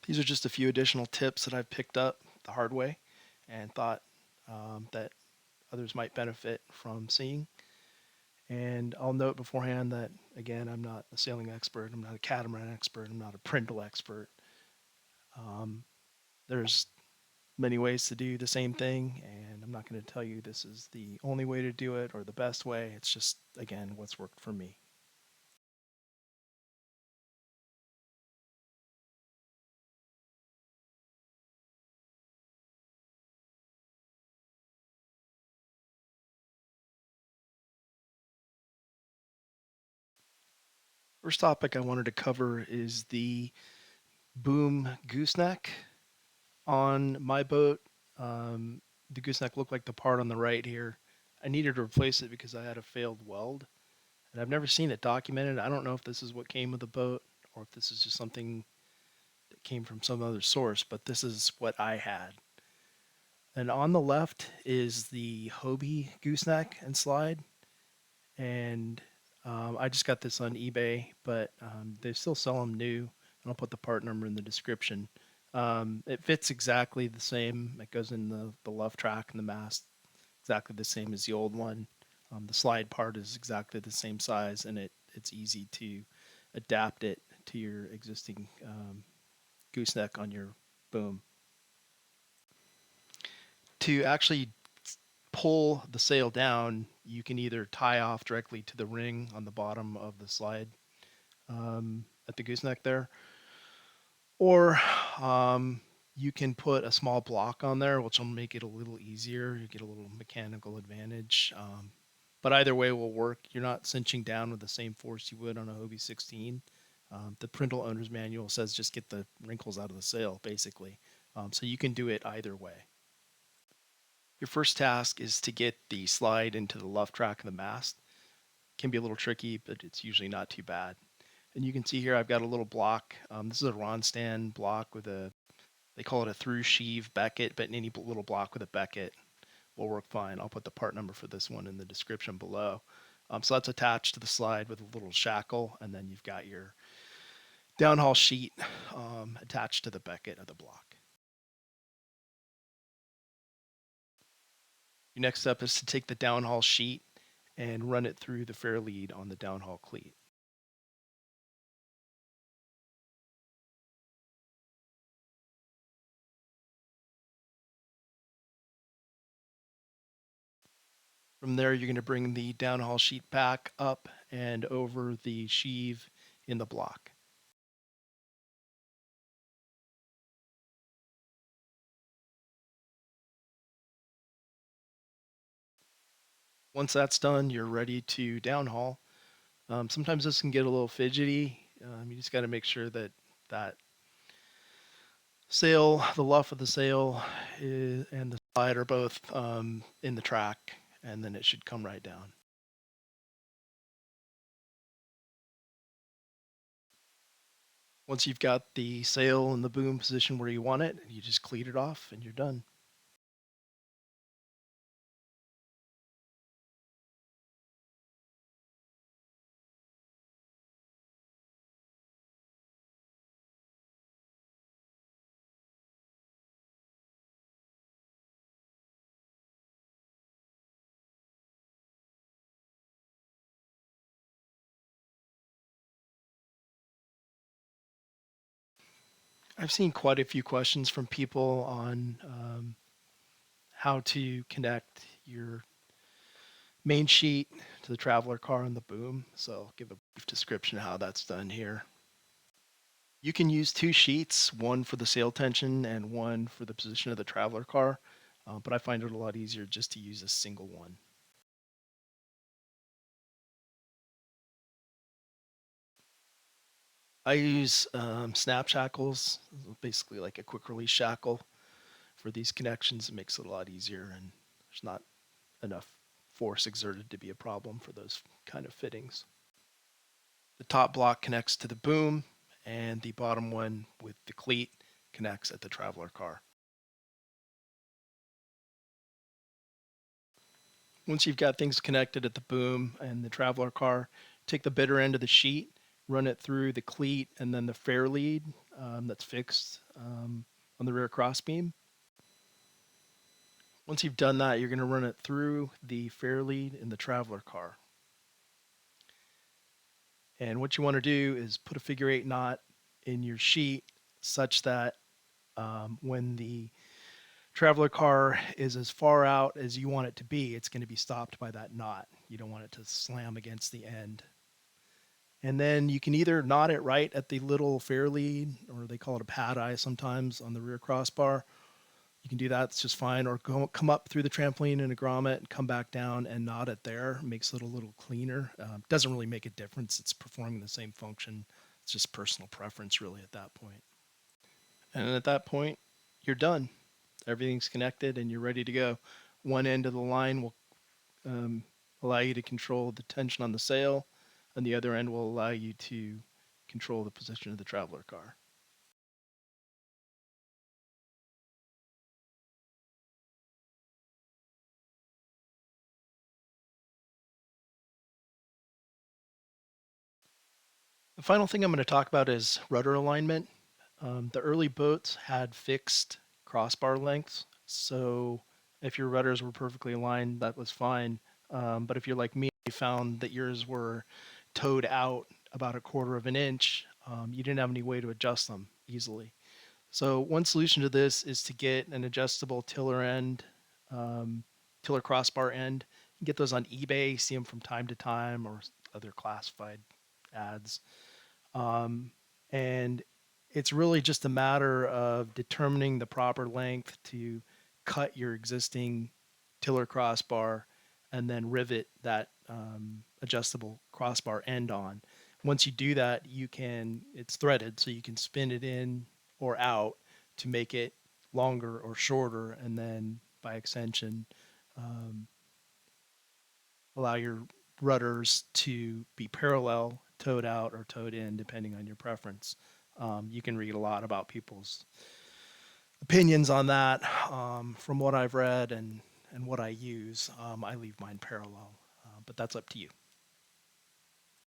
These are just a few additional tips that I've picked up the hard way and thought that others might benefit from seeing. And I'll note beforehand that, again, I'm not a sailing expert, I'm not a catamaran expert, I'm not a Prindle expert. There's many ways to do the same thing, and I'm not going to tell you this is the only way to do it or the best way. It's just, again, what's worked for me. First topic I wanted to cover is the boom gooseneck. On my boat, the gooseneck looked like the part on the right here. I needed to replace it because I had a failed weld, and I've never seen it documented. I don't know if this is what came with the boat or if this is just something that came from some other source, but this is what I had. And on the left is the Hobie gooseneck and slide, and I just got this on eBay, but they still sell them new. And I'll put the part number in the description. It fits exactly the same. It goes in the left track and the mast, exactly the same as the old one. The slide part is exactly the same size, and it's easy to adapt it to your existing gooseneck on your boom. To actually pull the sail down, you can either tie off directly to the ring on the bottom of the slide at the gooseneck there, or you can put a small block on there, which will make it a little easier. You get a little mechanical advantage. But either way will work. You're not cinching down with the same force you would on a Hobie 16. The Prindle owner's manual says just get the wrinkles out of the sail, basically. So you can do it either way. Your first task is to get the slide into the left track of the mast. It can be a little tricky, but it's usually not too bad. And you can see here I've got a little block. This is a Ronstan block with they call it a through sheave Becket, but any little block with a Becket will work fine. I'll put the part number for this one in the description below. So that's attached to the slide with a little shackle, and then you've got your downhaul sheet attached to the Becket of the block. Your next step is to take the downhaul sheet and run it through the fair lead on the downhaul cleat. From there, you're going to bring the downhaul sheet back up and over the sheave in the block. Once that's done, you're ready to downhaul. Sometimes this can get a little fidgety. You just got to make sure that that sail, the luff of the sail, and the slide are both in the track, and then it should come right down. Once you've got the sail in the boom position where you want it, you just cleat it off and you're done. I've seen quite a few questions from people on how to connect your main sheet to the traveler car and the boom. So I'll give a brief description of how that's done here. You can use two sheets, one for the sail tension and one for the position of the traveler car, but I find it a lot easier just to use a single one. I use snap shackles, basically like a quick release shackle for these connections. It makes it a lot easier, and there's not enough force exerted to be a problem for those kind of fittings. The top block connects to the boom, and the bottom one with the cleat connects at the traveler car. Once you've got things connected at the boom and the traveler car, take the bitter end of the sheet, run it through the cleat and then the fair lead that's fixed on the rear crossbeam. Once you've done that, you're going to run it through the fair lead in the traveler car. And what you want to do is put a figure 8 knot in your sheet such that when the traveler car is as far out as you want it to be, it's going to be stopped by that knot. You don't want it to slam against the end. And then you can either knot it right at the little fair lead, or they call it a pad eye sometimes on the rear crossbar. You can do that, it's just fine. Or come up through the trampoline in a grommet and come back down and knot it there. Makes it a little cleaner. Doesn't really make a difference. It's performing the same function. It's just personal preference really at that point. And at that point, you're done. Everything's connected and you're ready to go. One end of the line will allow you to control the tension on the sail, and the other end will allow you to control the position of the traveler car. The final thing I'm going to talk about is rudder alignment. The early boats had fixed crossbar lengths, so if your rudders were perfectly aligned, that was fine. But if you're like me, you found that yours were towed out about a quarter of an inch, you didn't have any way to adjust them easily. So one solution to this is to get an adjustable tiller end, tiller crossbar end. You can get those on eBay, see them from time to time, or other classified ads. And it's really just a matter of determining the proper length to cut your existing tiller crossbar and then rivet that adjustable crossbar end on. Once you do that, it's threaded, so you can spin it in or out to make it longer or shorter, and then by extension, um, allow your rudders to be parallel, towed out, or towed in, depending on your preference. You can read a lot about people's opinions on that. From what I've read and what I use, I leave mine parallel, but that's up to you.